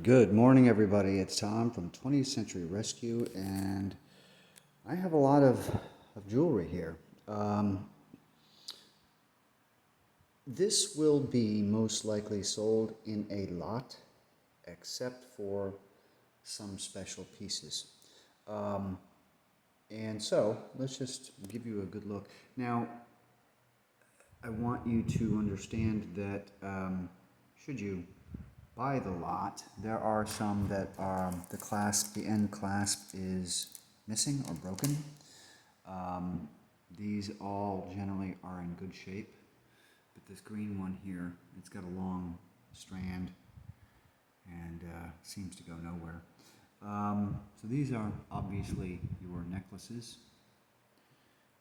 Good morning, everybody. It's Tom from 20th Century Rescue, and I have a lot of jewelry here. This will be most likely sold in a lot, except for some special pieces. And so, let's just give you a good look. Now, I want you to understand that should you buy the lot, there are some that the end clasp is missing or broken. These all generally are in good shape, but this green one here, it's got a long strand and seems to go nowhere. So these are obviously your necklaces.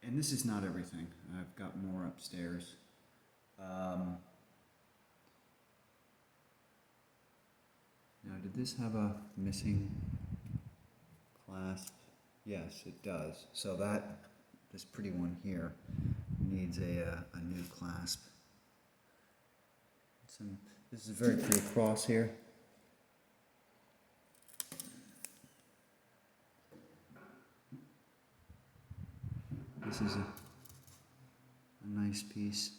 And this is not everything. I've got more upstairs. Now, did this have a missing clasp? Yes, it does. So this pretty one here needs a new clasp. This is a very pretty cross here. This is a nice piece.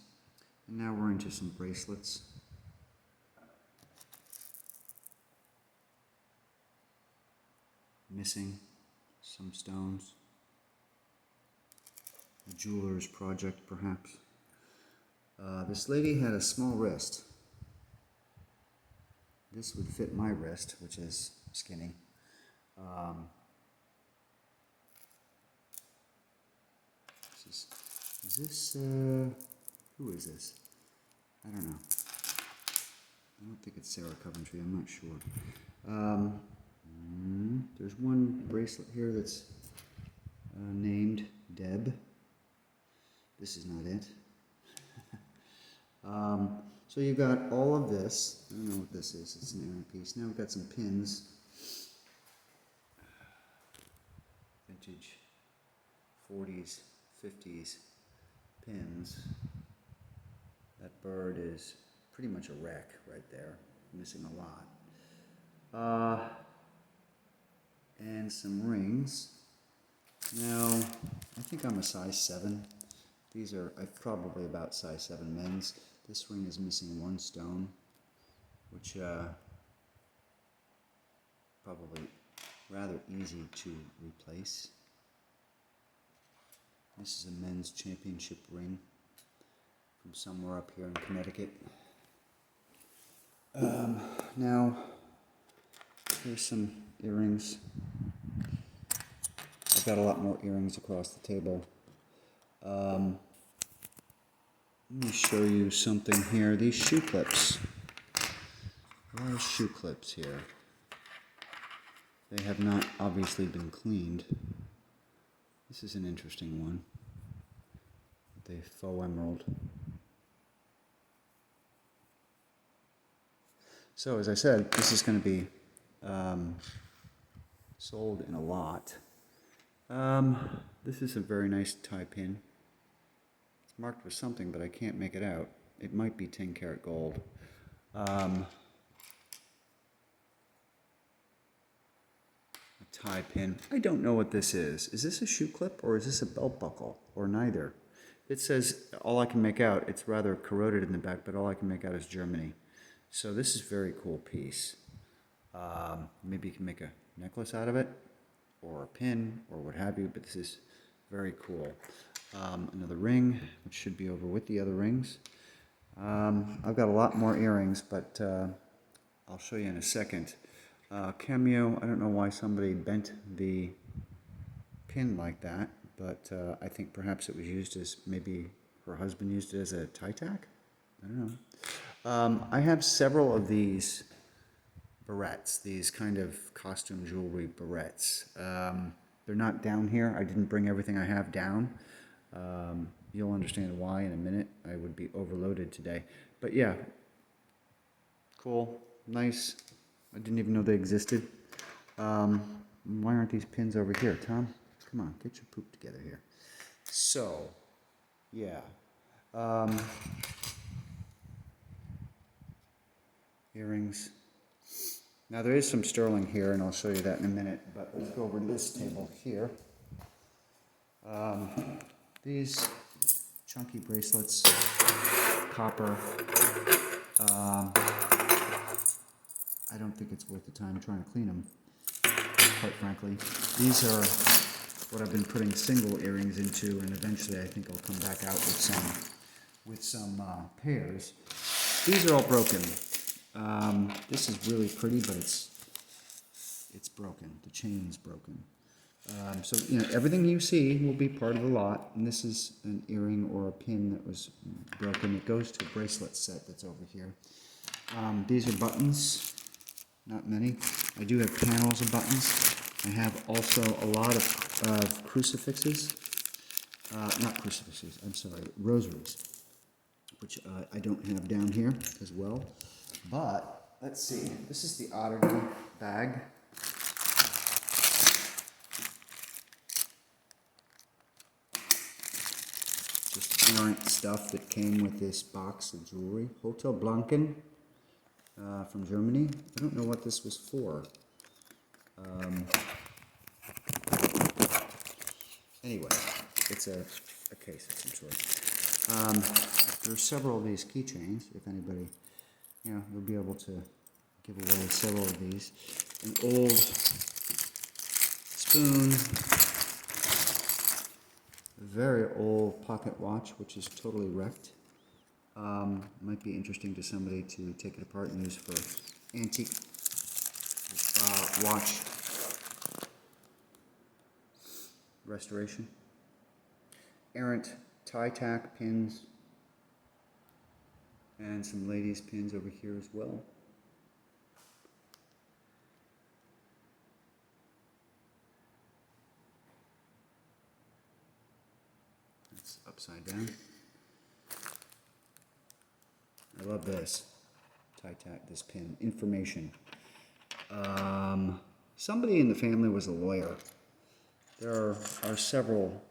And now we're into some bracelets. Missing some stones. A jeweler's project, perhaps. This lady had a small wrist. This would fit my wrist, which is skinny. Is this, who is this? I don't know. I don't think it's Sarah Coventry, I'm not sure. There's one bracelet here that's named Deb. This is not it. So you've got all of this. I don't know what this is. It's an errant piece. Now we've got some pins. Vintage 40s, 50s pins. That bird is pretty much a wreck right there. Missing a lot. And some rings. Now, I think I'm a size 7. These are probably about size 7 men's. This ring is missing one stone, which probably rather easy to replace. This is a men's championship ring from somewhere up here in Connecticut. Now, here's some earrings. I've got a lot more earrings across the table. Let me show you something here. These shoe clips. There are shoe clips here. They have not obviously been cleaned. This is an interesting one. The faux emerald. So as I said, this is going to be sold in a lot. This is a very nice tie pin. It's marked with something, but I can't make it out. It might be 10 karat gold. A tie pin. I don't know what this is. Is this a shoe clip or is this a belt buckle or neither? It says, all I can make out, it's rather corroded in the back, but all I can make out is Germany. So this is a very cool piece. Maybe you can make a necklace out of it, or a pin, or what have you, but this is very cool. Another ring, which should be over with the other rings. I've got a lot more earrings, but I'll show you in a second. Cameo, I don't know why somebody bent the pin like that, but I think perhaps it was used as, maybe her husband used it as a tie tack? I don't know. I have several of these barrettes, these kind of costume jewelry barrettes. They're not down here. I didn't bring everything I have down. You'll understand why in a minute. I would be overloaded today. But yeah, cool, nice. I didn't even know they existed. Why aren't these pins over here, Tom? Come on, get your poop together here. So, yeah. Earrings. Now there is some sterling here, and I'll show you that in a minute, but let's go over to this table here. These chunky bracelets, copper, I don't think it's worth the time trying to clean them, quite frankly. These are what I've been putting single earrings into, and eventually I think I'll come back out with some pairs. These are all broken. This is really pretty, but it's broken. The chain's broken. So, everything you see will be part of the lot, and this is an earring or a pin that was broken. It goes to a bracelet set that's over here. These are buttons, not many. I do have panels of buttons. I have also a lot of crucifixes, not crucifixes, I'm sorry, rosaries, which I don't have down here as well. But, let's see, this is the oddity bag. Just errant stuff that came with this box of jewelry. Hotel Blanken from Germany. I don't know what this was for. Anyway, it's a case of some sort. There's several of these keychains, if anybody, you'll be able to give away several of these. An old spoon, a very old pocket watch, which is totally wrecked. Might be interesting to somebody to take it apart and use for antique watch restoration. Errant tie tack pins and some ladies' pins over here as well. It's upside down. I love this tie tack, this pin. Information. Somebody in the family was a lawyer. There are several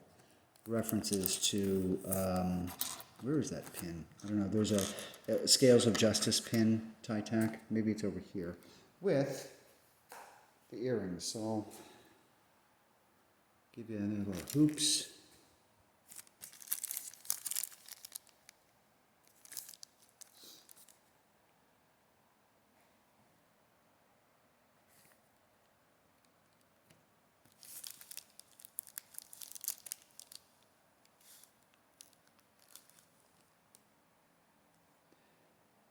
references to, where is that pin? I don't know. There's a Scales of Justice pin, tie tack. Maybe it's over here. With the earrings. So I'll give you a little hoops.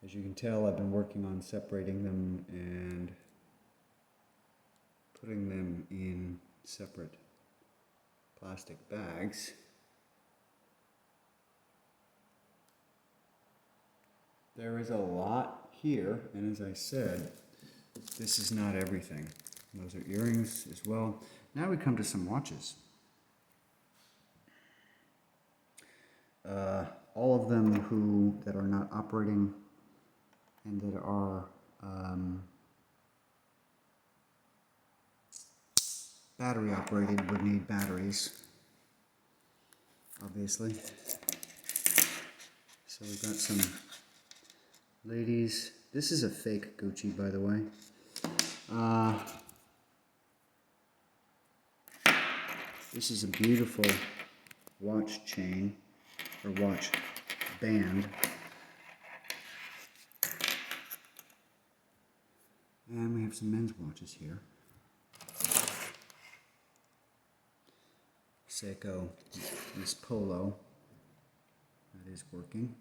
As you can tell, I've been working on separating them and putting them in separate plastic bags. There is a lot here, and as I said, this is not everything. Those are earrings as well. Now we come to some watches. All of them that are not operating and that are battery operated would need batteries, obviously. So we've got some ladies. This is a fake Gucci, by the way. This is a beautiful watch chain or watch band. And we have some men's watches here. Seiko, this Polo, that is working.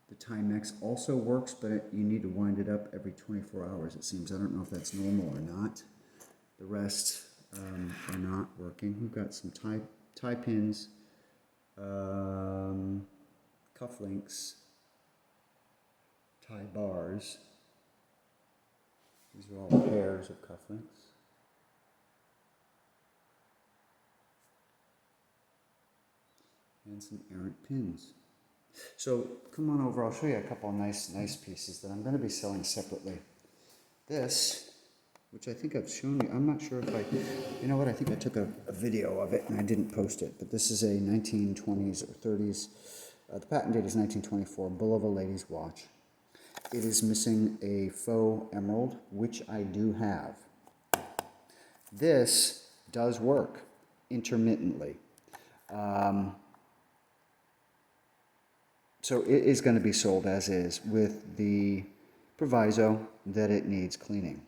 The Timex also works, but you need to wind it up every 24 hours, it seems. I don't know if that's normal or not. The rest are not working. We've got some tie pins, cufflinks, tie bars. These are all pairs of cufflinks. And some errant pins. So come on over, I'll show you a couple of nice pieces that I'm going to be selling separately. This, which I think I've shown you, I'm not sure if you know what, I think I took a video of it and I didn't post it, but this is a 1920s or 30s, the patent date is 1924, bulova ladies watch. it is missing a faux emerald, which I do have. This does work intermittently. So it is going to be sold as is with the proviso that it needs cleaning.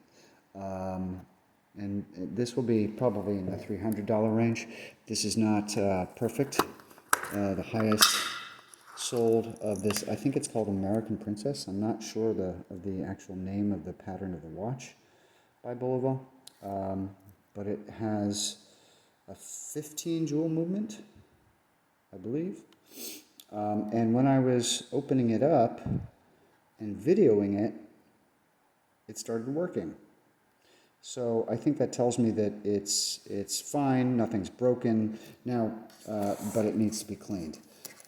And this will be probably in the $300 range. This is not perfect. The highest sold of this, I think it's called American Princess. I'm not sure of the actual name of the pattern of the watch by bulova, but it has a 15 jewel movement, I believe. And when I was opening it up and videoing it, it started working. So I think that tells me that it's fine, nothing's broken now, but it needs to be cleaned.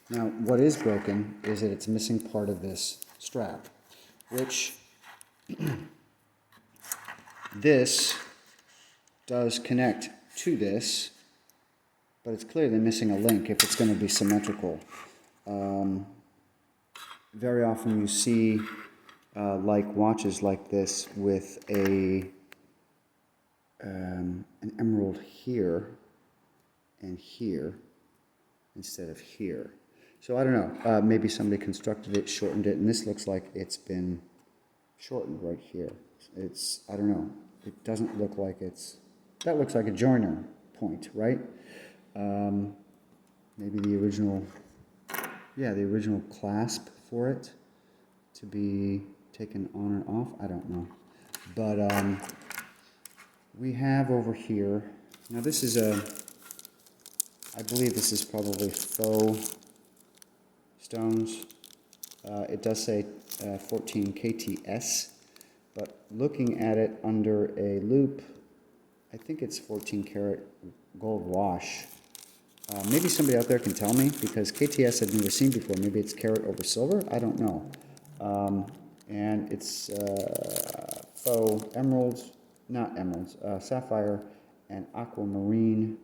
Now, what is broken is that it's missing part of this strap, which this does connect to this, but it's clearly missing a link if it's going to be symmetrical. Very often you see like watches like this with an emerald here and here instead of here. So I don't know, maybe somebody constructed it, shortened it, and this looks like it's been shortened right here. I don't know, it doesn't look like that looks like a joiner point, right? Maybe the original clasp for it to be taken on and off, I don't know. But we have over here, now this is I believe this is probably faux stones. It does say 14 KTS, but looking at it under a loop, I think it's 14 karat gold wash. Maybe somebody out there can tell me, because KTS I've never seen before. Maybe it's carat over silver, I don't know. And it's faux emeralds, not emeralds, sapphire and aquamarine.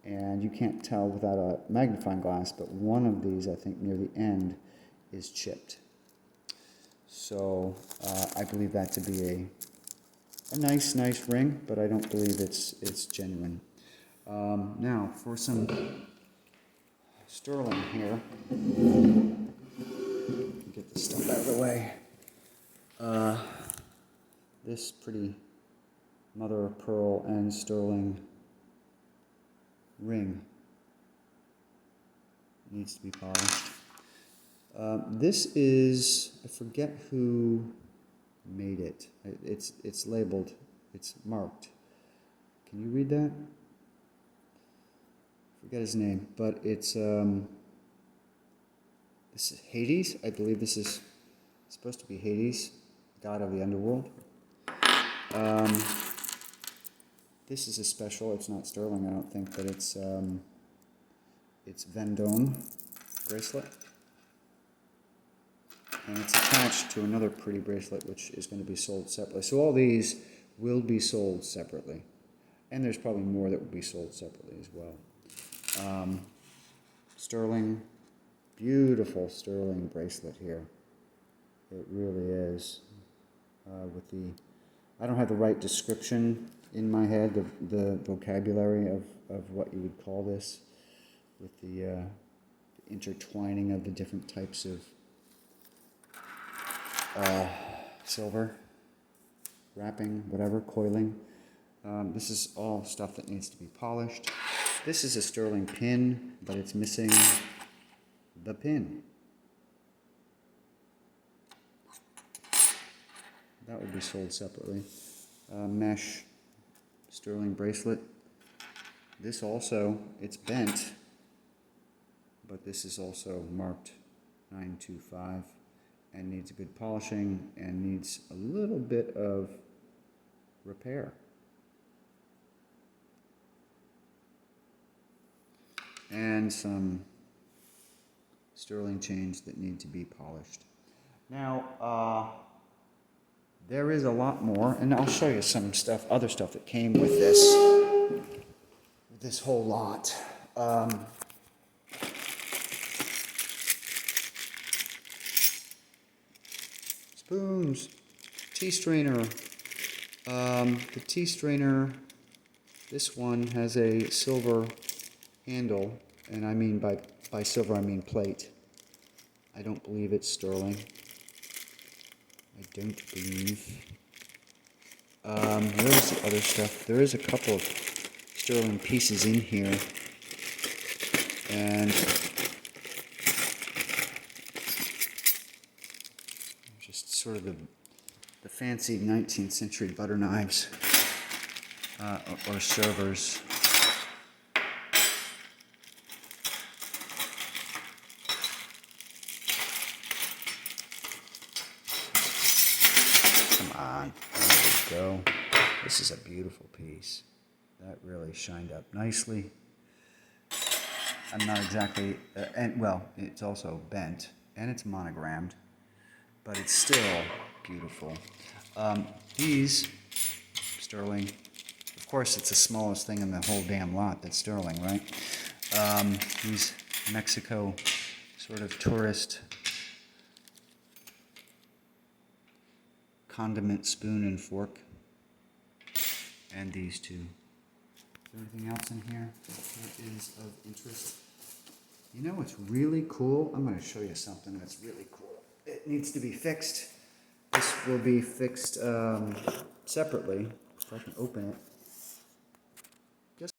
And you can't tell without a magnifying glass, but one of these, I think near the end, is chipped. So I believe that to be a nice ring, but I don't believe it's genuine. Now for some sterling here. Get this stuff out of the way. This pretty mother of pearl and sterling ring needs to be polished. This is, I forget who made it. It's labeled, it's marked. Can you read that? Forget his name, but it's this is Hades. I believe this is supposed to be Hades, god of the underworld. This is a special. It's not sterling, I don't think, but it's Vendome bracelet, and it's attached to another pretty bracelet, which is going to be sold separately. So all these will be sold separately, and there's probably more that will be sold separately as well. Sterling, beautiful sterling bracelet here. It really is. With the, I don't have the right description in my head, the vocabulary of what you would call this, with the intertwining of the different types of silver, wrapping, whatever, coiling. This is all stuff that needs to be polished. This is a sterling pin, but it's missing the pin. That would be sold separately. Mesh sterling bracelet. This also, it's bent, but this is also marked 925 and needs a good polishing and needs a little bit of repair. And some sterling chains that need to be polished. Now, there is a lot more, and I'll show you some stuff, other stuff that came with this whole lot. Spoons. Tea strainer. The tea strainer, this one has a silver handle, and I mean by silver I mean plate. I don't believe it's sterling. I don't believe. Where's the other stuff? There is a couple of sterling pieces in here, and just sort of the fancy 19th century butter knives or servers. Come on, there we go. This is a beautiful piece. That really shined up nicely. I'm not exactly, and well, it's also bent and it's monogrammed, but it's still beautiful. These sterling, of course, it's the smallest thing in the whole damn lot that's sterling, right? These Mexico sort of tourist condiment spoon and fork, and these two. Is there anything else in here that is of interest? You know what's really cool? I'm going to show you something that's really cool. It needs to be fixed. This will be fixed separately, if I can open it.